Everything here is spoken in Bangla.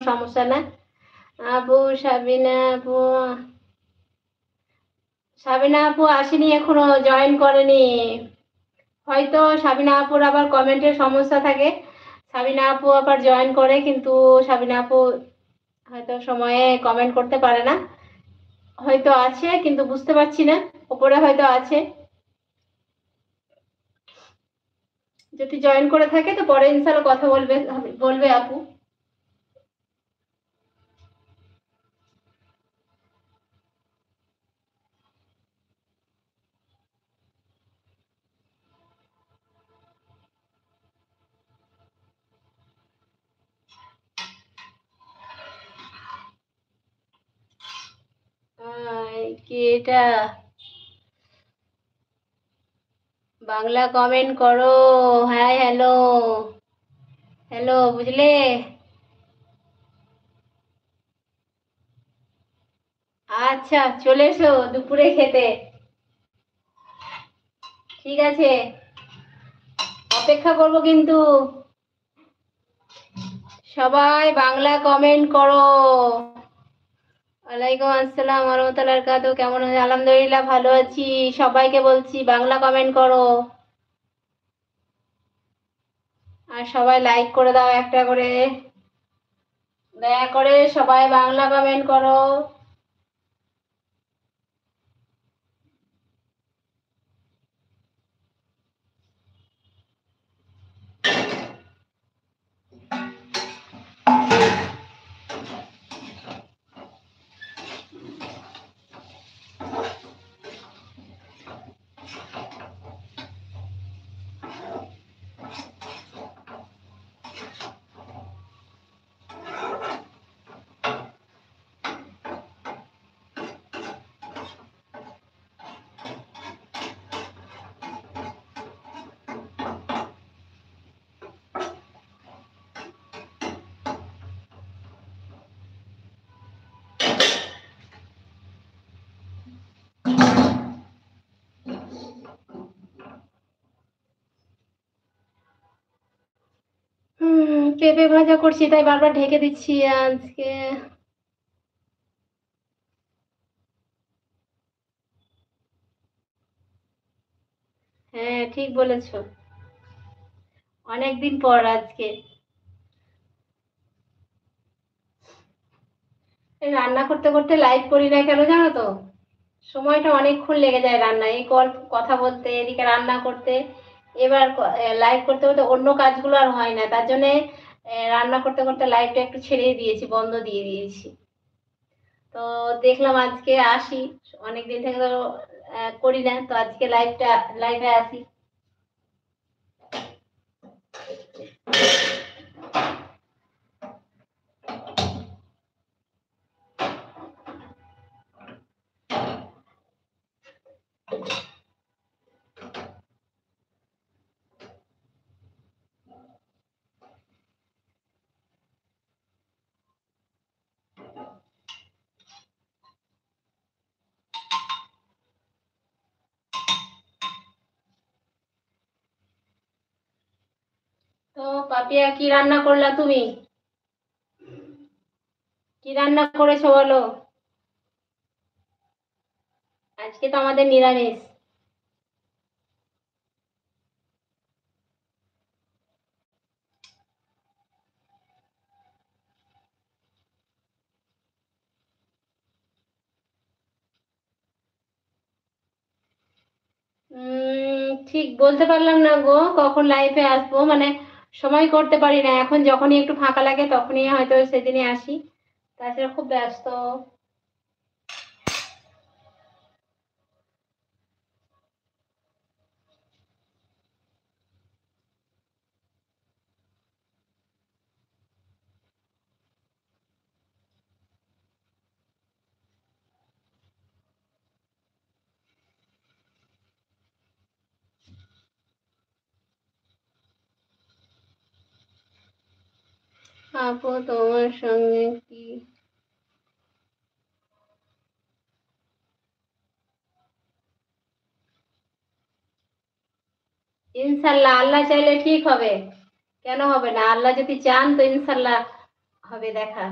সমস্যা না। আপু সাবিনা আপু, সাবিনা আপু আসেনি এখনো, জয়েন করেনি। হয়তো সাবিনা আপুর আবার কমেন্টের সমস্যা থাকে, সাবিনা আপু আবার জয়েন করে কিন্তু সাবিনা আপু হয়তো সময়ে কমেন্ট করতে পারে না। হয়তো আছে কিন্তু বুঝতে পারছি না, উপরে হয়তো আছে। যদি জয়েন করে থাকে তো পরে ইনশাআল্লাহ কথা বলবে, বলবে আপু। কি এটা, বাংলা কমেন্ট করো। হাই হ্যালো, হ্যালো বুঝলে। আচ্ছা চলে এসো দুপুরে খেতে, ঠিক আছে, অপেক্ষা করব কিন্তু। সবাই বাংলা কমেন্ট করো। ওয়ালাইকুম আসসালাম ওয়া রাহমাতুল্লাহি ওয়া বারাকাতুহু। কেমন আছেন? আলহামদুলিল্লাহ ভালো আছি। সবাইকে বলছি বাংলা কমেন্ট করো, আর সবাই লাইক করে দাও একটা করে, দয়া করে সবাই বাংলা কমেন্ট করো। পেঁপে ভাজা করছি তাই বারবার ঢেকে দিচ্ছি আজকে। হ্যাঁ ঠিক বলেছো, অনেকদিন পর আজকে। এই রান্না করতে করতে লাইভ করি না কেন জানো তো, সময়টা অনেকক্ষণ লেগে যায় রান্নায়, এই কল কথা বলতে এদিকে রান্না করতে, এবার লাইভ করতে করতে অন্য কাজগুলো আর হয় না, তার জন্যে রান্না করতে করতে লাইভটা একটু ছেড়ে দিয়েছি, বন্ধ দিয়ে দিয়েছি। তো দেখলাম আজকে আসি, অনেকদিন থেকে তো করি না, তো আজকে লাইভে আসি। তো পাপিয়া কি রান্না করলা তুমি, কি রান্না করেছো বলো? আজকে তো আমাদের নিরামিষ। ঠিক বলতে পারলাম না গো, কখন লাইফে আসবো, মানে সময় করতে পারি না, এখন যখনই একটু ফাঁকা লাগে তখনই হয়তো সেদিনই আসি, তাছাড়া খুব ব্যস্ত। আপু তোমার সঙ্গে কি, ইনশাল্লাহ আল্লাহ চাইলে ঠিক হবে, কেন হবে না, আল্লাহ যদি চান তো ইনশাল্লাহ হবে দেখা।